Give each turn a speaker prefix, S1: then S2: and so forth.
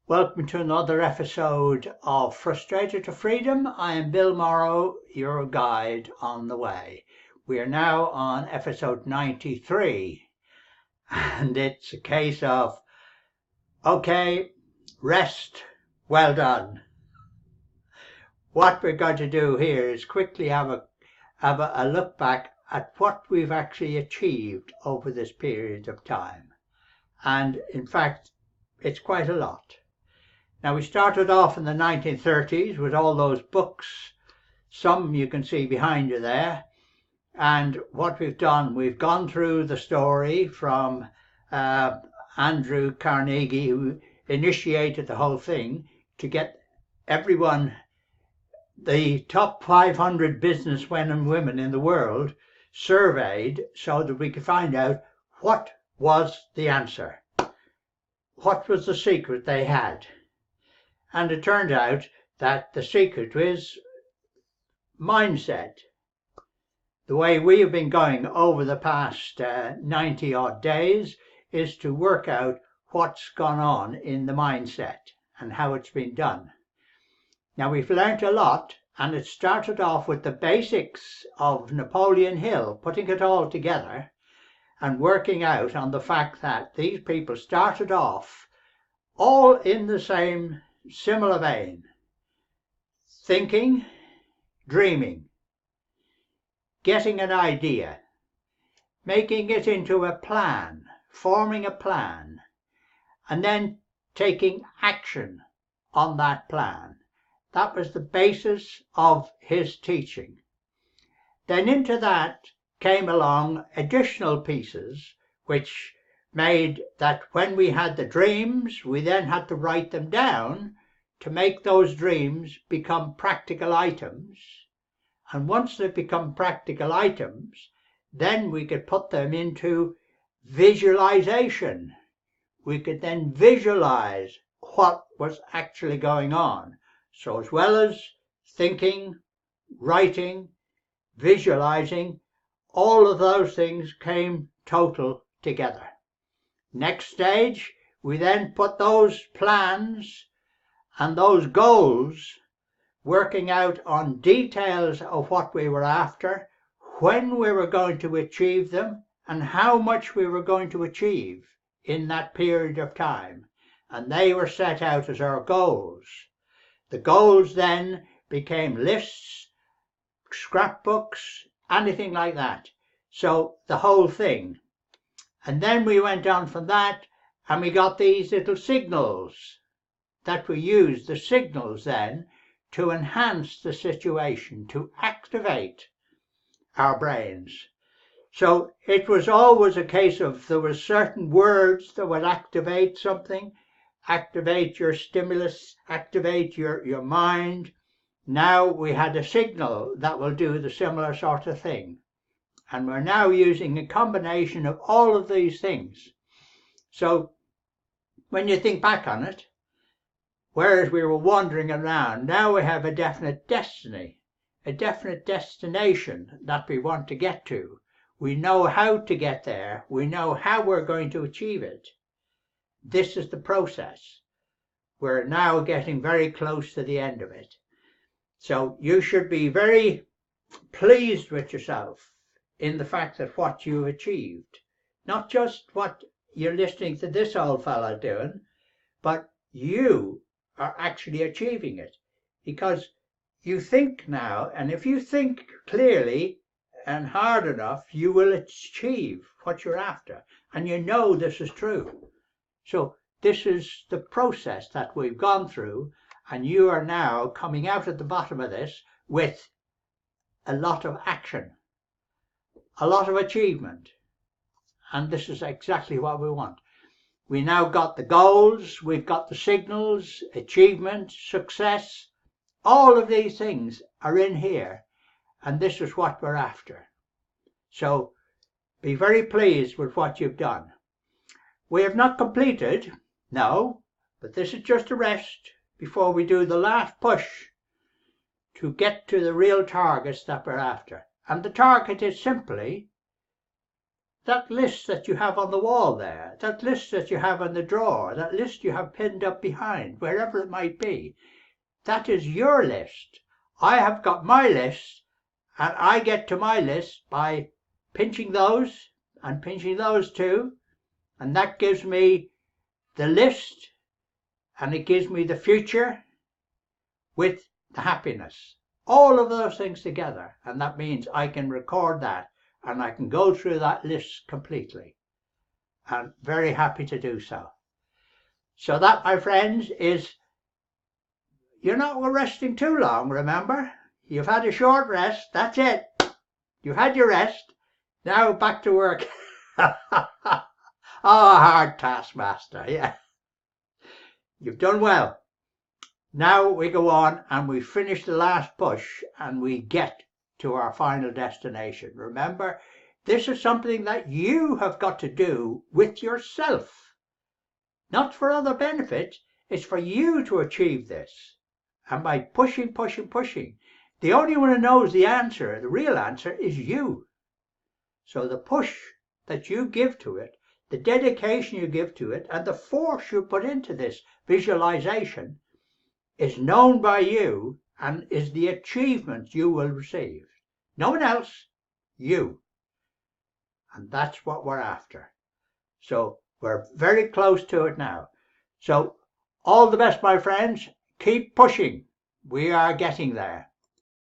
S1: Welcome to another episode of Frustrated to Freedom. I am Bill Morrow, your guide on the way. We are now on episode 93, and it's a case of, okay, rest, well done. What we're going to do here is quickly have a look back at what we've actually achieved over this period of time. And in fact, it's quite a lot. Now, we started off in the 1930s with all those books, some you can see behind you there, and what we've done, we've gone through the story from Andrew Carnegie, who initiated the whole thing to get everyone, the top 500 businessmen and women in the world, surveyed so that we could find out what was the answer, what was the secret they had. And it turned out that the secret was mindset. The way we have been going over the past 90 odd days is to work out what's gone on in the mindset and how it's been done. Now, we've learnt a lot, and it started off with the basics of Napoleon Hill, putting it all together and working out on the fact that these people started off all in the same similar vein: thinking, dreaming, getting an idea, making it into a plan, forming a plan, and then taking action on that plan. That was the basis of his teaching. Then into that came along additional pieces which made that when we had the dreams, we then had to write them down to make those dreams become practical items. And once they become practical items, then we could put them into visualization. We could then visualize what was actually going on. So as well as thinking, writing, visualizing, all of those things came total together. Next stage, we then put those plans and those goals, working out on details of what we were after, when we were going to achieve them, and how much we were going to achieve in that period of time. And they were set out as our goals. The goals then became lists, scrapbooks, anything like that. So the whole thing. And then we went on from that, and we got these little signals that we used, the signals then, to enhance the situation, to activate our brains. So it was always a case of there were certain words that would activate something, activate your stimulus, activate your mind. Now we had a signal that will do the similar sort of thing. And we're now using a combination of all of these things. So when you think back on it, whereas we were wandering around, now we have a definite destiny, a definite destination that we want to get to. We know how to get there. We know how we're going to achieve it. This is the process. We're now getting very close to the end of it. So you should be very pleased with yourself in the fact that what you achieved, not just what you're listening to this old fella doing, but you are actually achieving it, because you think now, and if you think clearly and hard enough, you will achieve what you're after, and you know this is true. So this is the process that we've gone through, and you are now coming out at the bottom of this with a lot of action, a lot of achievement. And this is exactly what we want. We now got the goals, we've got the signals, achievement, success. All of these things are in here, and this is what we're after. So be very pleased with what you've done. We have not completed, no, but this is just a rest before we do the last push to get to the real targets that we're after. And the target is simply that list that you have on the wall there, that list that you have in the drawer, that list you have pinned up behind, wherever it might be, that is your list. I have got my list, and I get to my list by pinching those and pinching those too, and that gives me the list, and it gives me the future with the happiness. All of those things together, and that means I can record that and I can go through that list completely, and very happy to do so. So that, my friends, is, you're not resting too long, remember? You've had a short rest, that's it. You've had your rest, now back to work. Oh, hard taskmaster, yeah. You've done well. Now we go on and we finish the last push and we get to our final destination. Remember, this is something that you have got to do with yourself, not for other benefits. It's for you to achieve this. And by pushing, the only one who knows the answer, the real answer, is you. So the push that you give to it, the dedication you give to it, and the force you put into this visualization is known by you and is the achievement you will receive. No one else, you. And that's what we're after. So we're very close to it now. So all the best, my friends. Keep pushing. We are getting there.